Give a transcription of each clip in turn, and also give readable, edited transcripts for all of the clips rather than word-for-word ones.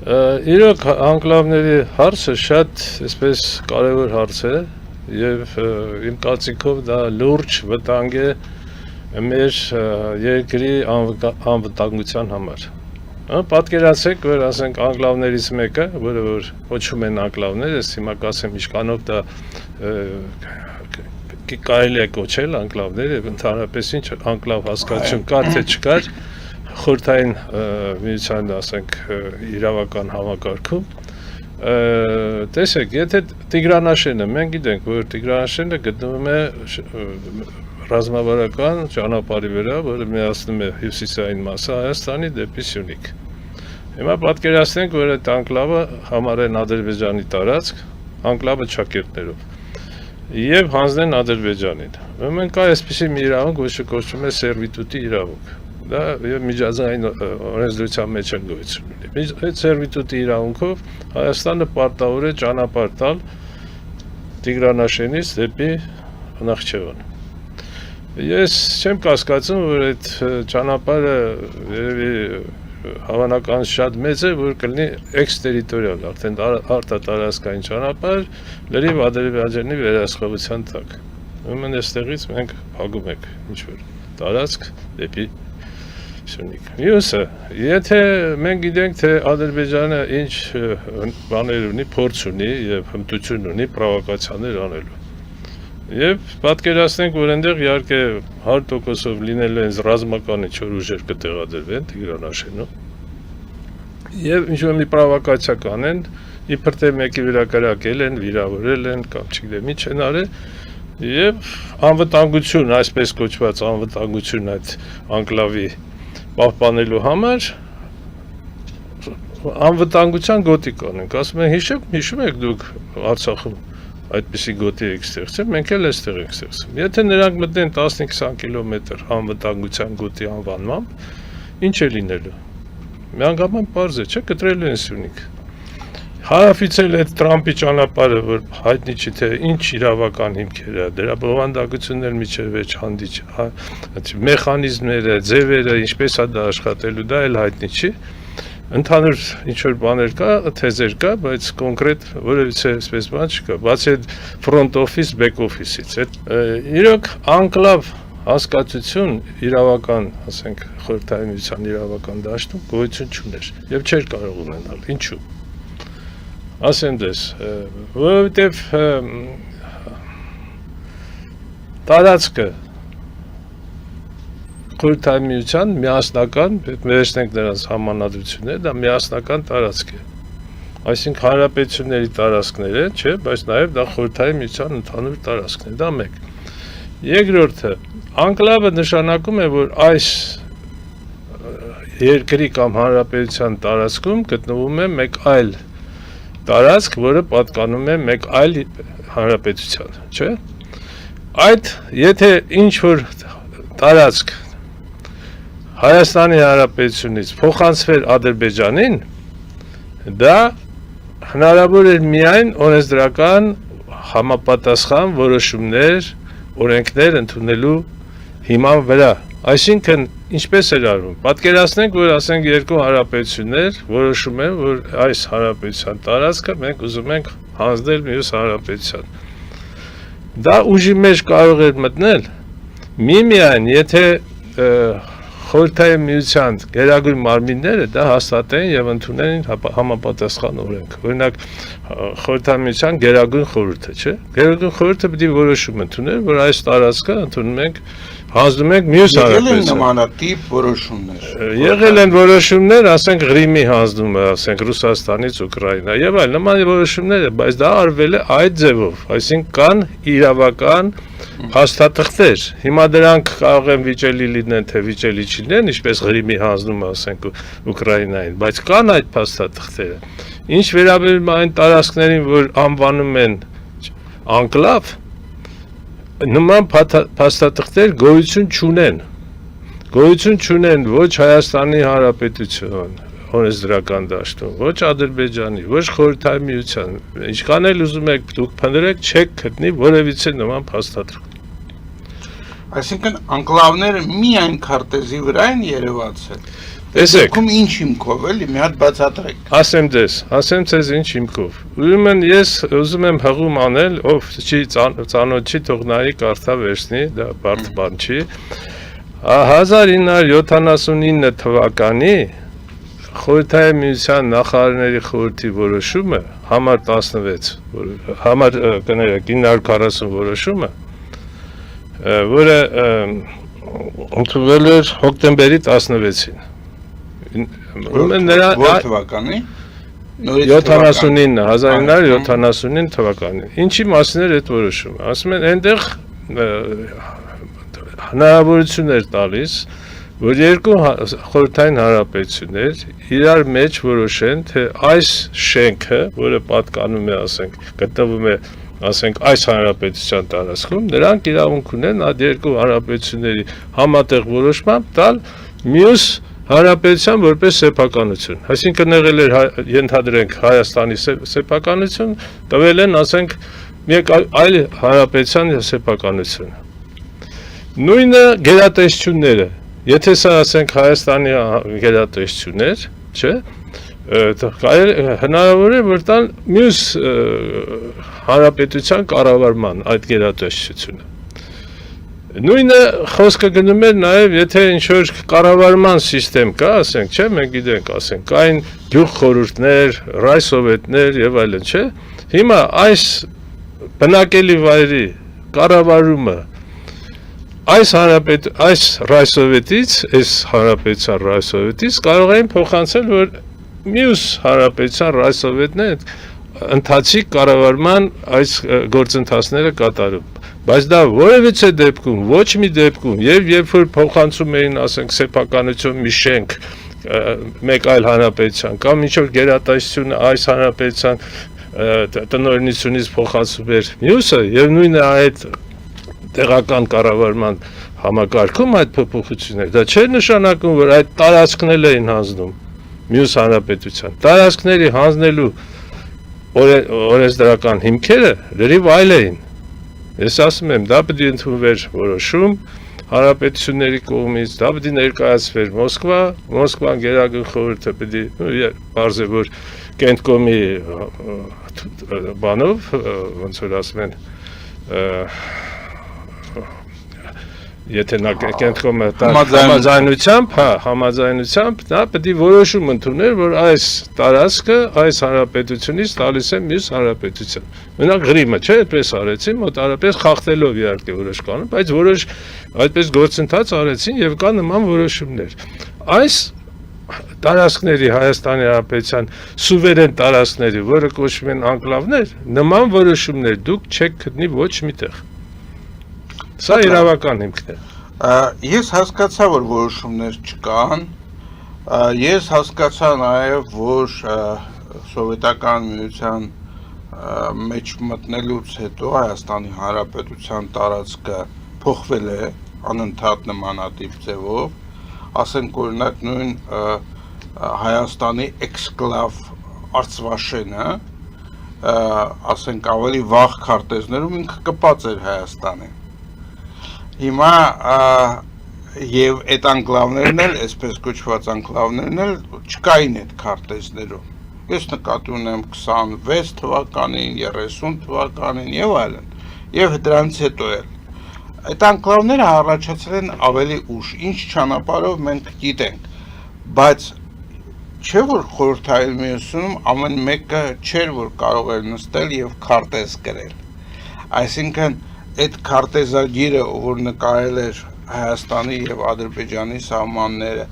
Իրոք անկլավների հարցը շատ այսպես կարևոր հարց է եւ իմ կարծիքով դա լուրջ վտանգ է մեր երկրի անվտանգության համար։ Պատկերացրեք, որ ասենք անկլավներից մեկը, որը որ կոչում են անկլավներ, ես հիմա կասեմ ինչքանով դա կարելի է կոչել անկլավներ եւ ընդհանրապես ինչ անկլավ հասկացություն կար թե չկար խորհրդային միության, ասենք, իրավական համակարգում, տեսեք, եթե Տիգրանաշենը, մենք գիտենք, որ Տիգրանաշենը գտնվում է ռազմավարական ճանապարհի վրա, որը միացնում է հյուսիսային մասը Հայաստանի դեպի Սյունիք։ Հիմա պատկերացնենք, որ այդ անկլավը համարեն Ադրբեջանի տարածք, անկլավը Չակերտներով, եւ հանձնեն Ադրբեջանին։ Ուրեմն կա այսպիսի մի իրավունք, որը կոչվում է սերվիտուտի իրավունք։ Դա եւ միջազգային օրենսդրության մեջ են գոյություն ունի։ Այդ սերվիտուտի իրավունքով Հայաստանը պարտավոր է ճանապարհ տալ Տիգրանաշենից դեպի Նախճեվան։ Ես չեմ կասկածում, որ այդ ճանապարհը երևի հավանական շատ մեծ է, որ կլինի էքստերիտորիալ, արդեն արտատարածքային ճանապարհ, լրիվ Ադրբեջանի վերահսկողության տակ։ Ուրեմն այստեղից մենք փակում ենք ինչ-որ տարածք դեպի Սյունիք։ Մյուսը, եթե մենք գիտենք, թե Ադրբեջանը ինչ բաներ ունի, փորձ ունի եւ հմտություն ունի պրովոկացիաներ անելու։ Եւ պատկերացնենք, որ այնտեղ իհարկե 100%-ով լինելու են ռազմական ինչ-որ ուժեր կտեղադրվեն Տիգրանաշենում։ Եվ ինչ-որ մի պրովոկացիա կանեն, իբր թե մեկի վիրակարակել են, վիրավորել են կամ չգիտեմ ինչ են արել, եւ անվտանգություն, այսպես կոչված անվտանգություն այդ անկլավի պահպանելու համար անվտանգության գոտի կանենք, ասում են հիշում եք դուք Արցախում այդպիսի գոտի եք ստեղծել, մենք էլ այստեղ ենք ստեղծում։ Եթե նրանք մտնեն 15-20 կիլոմետր անվտանգության գոտի անվանմամբ, ինչ է լինելու։ Միանգամայն պարզ է, չէ՞, կտրելու են Սյունիք։ Հարավից էլ այդ Տրամպի ճանապարհը, որ հայտնի չի թե ինչ իրավական հիմքեր է, դրա բովանդակություններ միջև վերջ հանդիչ, մեխանիզմները, ձևերը, ինչպես է դա աշխատելու, դա էլ հայտնի չի։ Ընդհանուր ինչ-որ բաներ կա, թեզեր կա, բայց կոնկրետ որևիցե այսպես բան չկա, բացի այդ front office, back office-ից։ Իրոք անկլավ հասկացություն իրավական, ասենք, խորհրդային միության իրավական դաշտում գոյություն չուներ եւ չէր կարող ունենալ։ Ինչու՞։ Ասեմ դες, որովհետև տարածքը խորհրդային միության միասնական, վերցնենք նրանց համանadrությունները, դա միասնական տարածք է։ Այսինքն հանրապետությունների տարածքներ են, չէ, բայց նաև դա խորհրդային միության ընդհանուր տարածքն է, դա մեկ։ Երկրորդը, անկլավը նշանակում է, որ այս երկրի կամ հանրապետության տարածքում գտնվում է մեկ այլ տարածք, որը պատկանում է մեկ այլ հանրապետության, չէ։ Այդ եթե ինչ-որ տարածք Հայաստանի Հանրապետությունից փոխանցվեր Ադրբեջանին, դա հնարավոր էր միայն օրենսդրական համապատասխան որոշումներ, օրենքներ ընդունելու հիման վրա։ Այսինքն, ինչպես էր արվում։ Պատկերացնենք, որ ասենք երկու հանրապետություններ որոշում են, որ այս հանրապետության տարածքը մենք ուզում ենք հանձնել մյուս հանրապետության։ Դա ուժի մեջ կարող էր մտնել միմիայն, եթե խորհրդային միության գերագույն մարմինները դա հաստատեն եւ ընդունեն համապատասխան օրենք։ Օրինակ խորհրդային միության գերագույն խորհուրդը, չէ՞։ Գերագույն խորհուրդը պետք է որոշում ընդուներ, որ այս տարածքը ընդունում ենք, հանձնում ենք մյուս հանրապետության։ Նմանատիպ որոշումներ։ Եղել են որոշումներ, ասենք Ղրիմի հանձնումը, ասենք Ռուսաստանից Ուկրաինա եւ այլ նման որոշումներ, բայց դա արվել է այդ ձևով, այսինքն կան իրավական փաստաթղթեր։ Հիմա դրանք կարող են վիճելի լինեն, թե վիճելի չլինեն, ինչպես Ղրիմի հանձնումը, ասենք Ուկրաինային, բայց կան այդ փաստաթղթերը։ Ինչ վերաբերում այն տարածքներին, որ անվանում են անկլավ, նման փաստաթղթեր գոյություն չունեն։ Գոյություն չունեն ոչ Հայաստանի Հանրապետություն օրենսդրական դաշտում, ոչ Ադրբեջանի, ոչ խորհրդային միության։ Ինչքան էլ ուզում եք դուք փնտրեք, չեք գտնի որևիցե նման փաստաթղթ։ Այսինքն անկլավները միայն քարտեզի վրա են երևացել։ Տեսեք, Դուք ինչ հիմքով էլի մի հատ բացատրեք։ ասեմ ձեզ ինչ հիմքով։ Ուրեմն ես ուզում եմ հղում անել, ով չի ծանոթ չի, թող նայի կարդա վերցնի, դա բարդ բան չի։ 1979 թվականի Խորհրդային Միության նախարարների խորհրդի որոշումը համար 16 համար կներեք 940 որոշումը, որը ընդունվել էր հոկտեմբերի 16-ին։ Որ թվականի 1979 թվականին։ Ինչի մասին էր այդ որոշումը։ Ասում են, այնտեղ հնարավորություններ տալիս, որ երկու խորհրդային հանրապետություններ իրար մեջ որոշեն, թե այս շենքը, որը պատկանում է, ասենք, գտնվում է, ասենք, այս հանրապետության տարածքում, նրանք իրավունք ունեն այդ երկու հանրապետությունների համատեղ որոշմամբ տալ մյուս հանրապետության որպես սեփականություն։ Այսինքն եղել էր ենթադրենք Հայաստանի սեփականություն, տվել են, ասենք, մեկ այլ հանրապետության սեփականություն։ Նույնը գերատեսչությունները, եթե սա ասենք Հայաստանի գերատեսչություններ, չէ՞, հնարավոր է որ տան մյուս հանրապետության կառավարման այդ գերատեսչությունը։ Նույնը խոսքը գնում էր նաև, եթե ինչ-որ կառավարման սիստեմ կա, ասենք, չէ, մենք գիտենք, ասենք, կային գյուղխորհուրդներ, ռայսովետներ եւ այլն, չէ։ Հիմա այս բնակելի վայրի կառավարումը այս ռայսովետից, այս հանրապետության ռայսովետից կարող էին փոխանցել, որ մյուս հանրապետության ռայսովետներ ընթացիկ կառավարման այս գործընթացները կատարում։ Բայց դա որևիցե դեպքում, ոչ մի դեպքում, երբ որ փոխանցում էին, ասենք, սեփականություն մի շենք մեկ այլ հանրապետության, կամ ինչ-որ գերատեսչությունը այս հանրապետության տնօրինությունից փոխանցում էր մյուսը, եւ նույնը այդ տեղական կառավարման համակարգում այդ փոփոխությունները, դա չէր նշանակում, որ այդ տարածքներ էին հանձնում մյուս հանրապետության։ Տարածքների հանձնելու օրենսդրական հիմքերը լրիվ այլ էին։ Ես ասում եմ, դա պետք է ընդունվեր որոշում հանրապետությունների կողմից, դա պետք է ներկայացվեր Մոսկվան գերագույն խորհուրդը պետք է բարձր որ Կենտկոմի բանով, ոնց որ ասում են, եթե նա Կենտկոմը համաձայնությամբ, նա պետք է որոշում ընդուներ, որ այս տարածքը այս հանրապետությունից տալիս է մյուս հանրապետության։ Մենակ Ղրիմը, չէ, այդպես արեցին, մոտարապես խախտելով իհարկե որոշ կանոն, բայց որոշ այդպես գործընթաց արեցին եւ կա նման որոշումներ։ Այս տարածքների Հայաստանի Հանրապետության սուվերեն տարածքների, որը կոչվում են անկլավներ, նման որոշումներ դուք չեք գտնի ոչ միտեղ։ Սա իրավական հիմքն է։ Ես հասկացա, որ որոշումներ չկան, ես հասկացա նաև, որ սովետական միության մեջ մտնելուց հետո Հայաստանի Հանրապետության տարածքը փոխվել է անընդհատ նմանատիպ ձևով, ասենք օրինակ նույն Հայաստանի էքսկլավ Արցվաշենը, ասենք ավելի վաղ քարտեզներում ինքը կպած էր Հայաստանին։ Հիմա եւ այդ անկլավներն էլ, այսպես կոչված անկլավներն էլ չկային այդ քարտեզներում։ Ես նկատի ունեմ 26 թվականին, 30 թվականին եւ այլն։ Եվ դրանից հետո էլ այդ անկլավները առաջացել են ավելի ուշ, ինչ ճանապարհով մենք գիտենք, բայց չէ որ խորհրդային միությունում ամեն մեկը չէր որ կարող էր նստել եւ քարտեզ գրել։ Այսինքն այդ քարտեզագիրը, որ նկարել էր Հայաստանի եւ Ադրբեջանի սահմանները,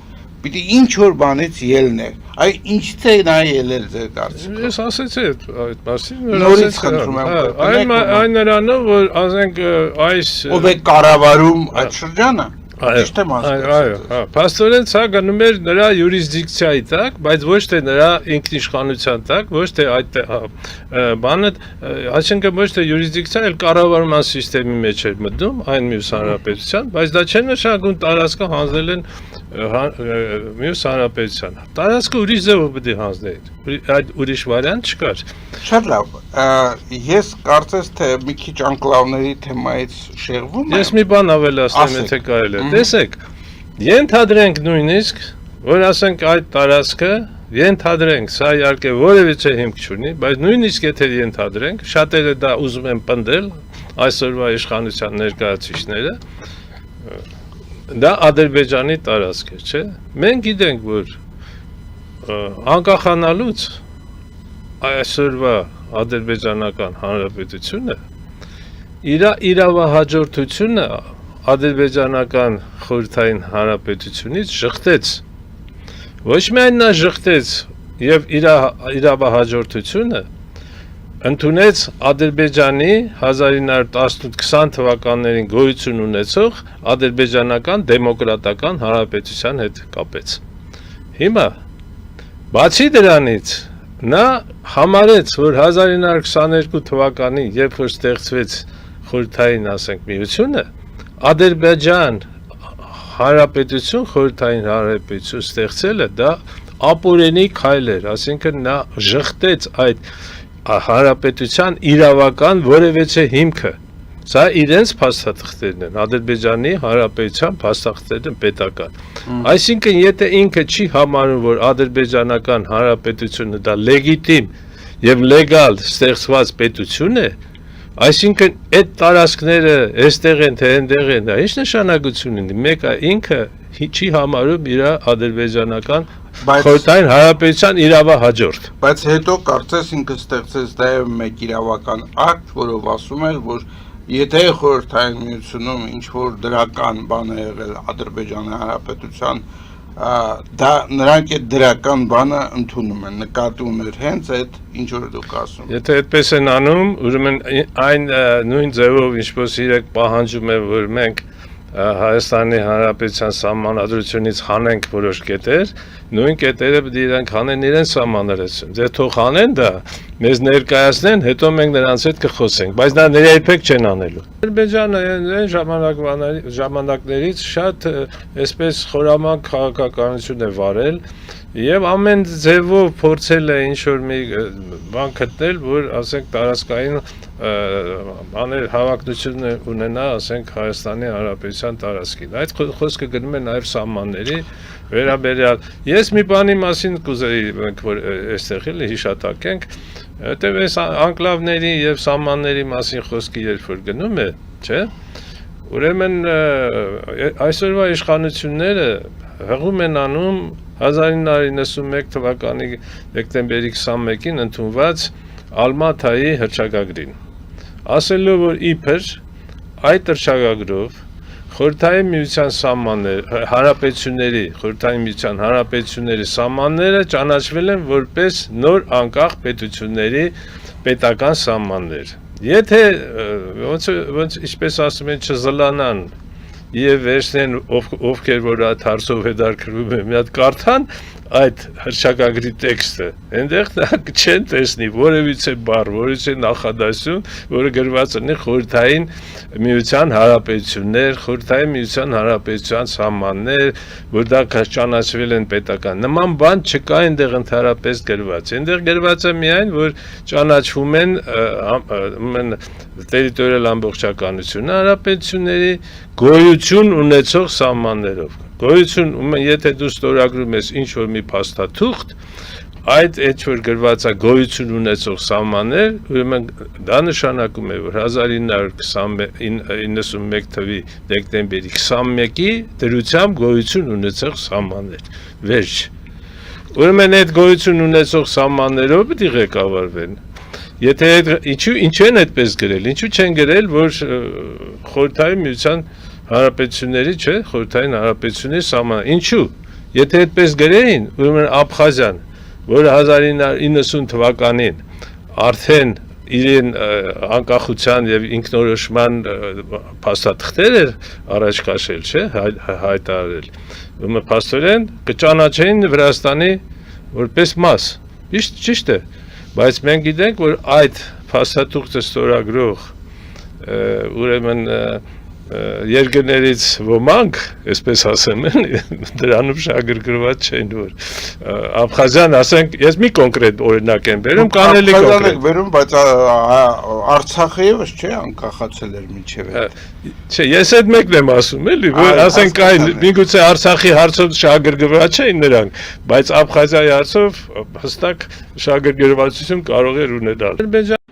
պիտի ինչ որ բանից ելներ։ Այ ինչից է նա ելել ձեր կարծիքով։ Ես ասեցի այդ մասին, նորից խնդրում եմ։ Այն նրանով, որ ասենք այս ով է կառավարում այդ շրջանը։ Ճիշտ եմ ասում։ Այո, փաստորեն սա գնում էր նրա յուրիսդիկցիայի տակ, բայց ոչ թե նրա ինքնիշխանության տակ, ոչ թե այդ բանը, այսինքն ոչ թե յուրիսդիկցիան, այլ կառավարման համակարգի մեջ էր մտնում այն մյուս հանրապետության, բայց դա չէ նշանակում տարածքը հանձնել են մյուս հանրապետության։ Տարածքը ուրիշ ձևով պետք է հանձնեին։ Այդ ուրիշ վարիանտ չկար։ Շատ լավ, ես կարծես թե մի քիչ անկլավների թեմայից շեղվում եմ։ Ես մի բան ավելացնեմ, եթե կարելի է։ Տեսեք, ենթադրենք նույնիսկ, որ ասենք այդ տարածքը, ենթադրենք, սա իհարկե որևիցե հիմք չունի, բայց նույնիսկ եթե ենթադրենք, շատերը դա ուզում են պնդել, այսօրվա իշխանության ներկայացուցիչները, դա Ադրբեջանի տարածք է, չէ՞։ Մենք գիտենք, որ անկախանալուց այսօրվա ադրբեջանական հանրապետությունը իր իրավահաջորդությունը ադրբեջանական խորհրդային հանրապետությունից ժխտեց։ Ոչ միայն նա ժխտեց եւ իր իրավահաջորդությունը ընդունեց Ադրբեջանի 1918-20 թվականներին գոյություն ունեցող ադրբեջանական դեմոկրատական հանրապետության հետ կապեց։ Հիմա բացի դրանից նա համարեց, որ 1922 թվականին, երբ որ ստեղծվեց խորհրդային, ասենք, միությունը, Ադրբեջան հանրապետություն, խորհրդային հանրապետություն ստեղծելը դա ապօրինի քայլ էր, այսինքն նա ժխտեց այդ հանրապետության իրավական որևէ հիմքը։ Սա իրենց փաստաթղթերն են, Ադրբեջանի հանրապետության փաստաթղթերն են պետական։ Այսինքն, եթե ինքը չի համարում, որ ադրբեջանական հանրապետությունը դա լեգիտիմ եւ լեգալ ստեղծված պետություն է, այսինքն այդ տարածքները այստեղ են թե այնտեղ են, դա ինչ նշանակություն ունի։ Մեկը ինքը չի համարում իր ադրբեջանական խորհրդային հանրապետության իրավահաջորդ։ Բայց հետո կարծես ինքը ստեղծեց նաև մեկ իրավական ակտ, որով ասում էր, որ եթե խորհրդային միությունում ինչ որ դրական բան է եղել Ադրբեջանի հանրապետության, դա նրանք այդ դրական բանը ընդունում են, նկատի ուներ հենց այդ ինչ որ դուք ասում։ Եթե այդպես են անում, ուրեմն այն նույն ձևով ինչպես իրենք պահանջում են, որ մենք Հայաստանի Հանրապետության սահմանադրությունից հանենք որոշ կետեր, նույն կետերը պետք է իրենք հանեն իրենց սահմանադրությունից։ Դե թող հանեն դա, մեզ ներկայացնեն, հետո մենք նրանց հետ կխոսենք, բայց դա երբեք չեն անելու։ Ադրբեջանը այն ժամանակներից շատ այսպես խորամանկ քաղաքականություն է վարել եւ ամեն ձևով փորձել է ինչ-որ մի բան գտնել, որ ասենք տարածքային աներ հավակնություն ունենա, ասենք Հայաստանի Հանրապետության տարածքին։ Այդ խոսքը գնում է նաեւ սահմանների վերաբերյալ։ Ես մի բանի մասին կուզեի մենք որ այստեղ էլ հիշատակենք, որտեղ այս անկլավների եւ սահմանների մասին խոսքը երբ որ գնում է, չէ՞։ Ուրեմն այսօրվա իշխանությունները հղում են անում 1991 թվականի դեկտեմբերի 21-ին ընդունված Ալմաթայի հռչակագրին, ասելով, որ իբր այդ հռչակագրով խորհրդային միության սահմանները, հանրապետությունների, խորհրդային միության հանրապետությունների սահմանները ճանաչվել են որպես նոր անկախ պետությունների պետական սահմաններ։ Եթե ոնց ինչպես ասում են չզլանան եւ վերցնեն ովքեր որ այդ հարցով հետաքրքրվում են, մի հատ կարդան այդ հռչակագրի տեքստը, այնտեղ չեն տեսնի որևիցե բառ, որևիցե նախադասություն, որը գրված ունի խորհրդային միության հանրապետություններ, խորհրդային միության հանրապետության սահմաններ, որ դա ճանաչվել են պետական։ Նման բան չկա այնտեղ ընդհանրապես գրված։ Այնտեղ գրված է միայն, որ ճանաչվում են տերիտորիալ ամբողջականությունը հանրապետությունների գոյություն ունեցող սահմաններով։ Գոյություն, եթե դու ստորագրում ես ինչ-որ մի փաստաթուղթ, այդ ինչ-որ գրված է գոյություն ունեցող սահմաններ, ուրեմն դա նշանակում է, որ 1991 թվականի դեկտեմբերի 21-ի դրությամբ գոյություն ունեցող սահմաններ։ Վերջ։ Ուրեմն այդ գոյություն ունեցող սահմաններով պետք է ղեկավարվեն։ Եթե ինչու են այդպես գրել, ինչու չեն գրել, որ խորհրդային միության հանրապետությունների, չէ, խորհրդային հանրապետությունների սահման։ Ինչու։ Եթե այդպես գրեին, ուրեմն Աբխազիան, որը 1990 թվականին արդեն իրեն անկախության եւ ինքնորոշման փաստաթղթեր էր առաջ քաշել, չէ, հայտարարել։ Ուրեմն փաստորեն կճանաչեին Վրաստանի որպես մաս։ Ճիշտ է, բայց մենք գիտենք, որ այդ փաստաթուղթը ստորագրող ուրեմն երկրներից ոմանք, այսպես ասեմ, դրանում շահագրգռված չեն, որ Աբխազիան, ասենք, ես մի կոնկրետ օրինակ եմ բերում, կանելի Աբխազիան կոնկրետ։ եք բերում, բայց Արցախը եւս չէ անկախացել էր մինչև այդ։ Չէ, ես այդ մեկն եմ ասում, էլի, որ ասենք այլ, միգուցե Արցախի հարցով շահագրգռված չէին նրանք, բայց Աբխազիայի հարցով հստակ շահագրգռվածություն կարող էր ունենալ։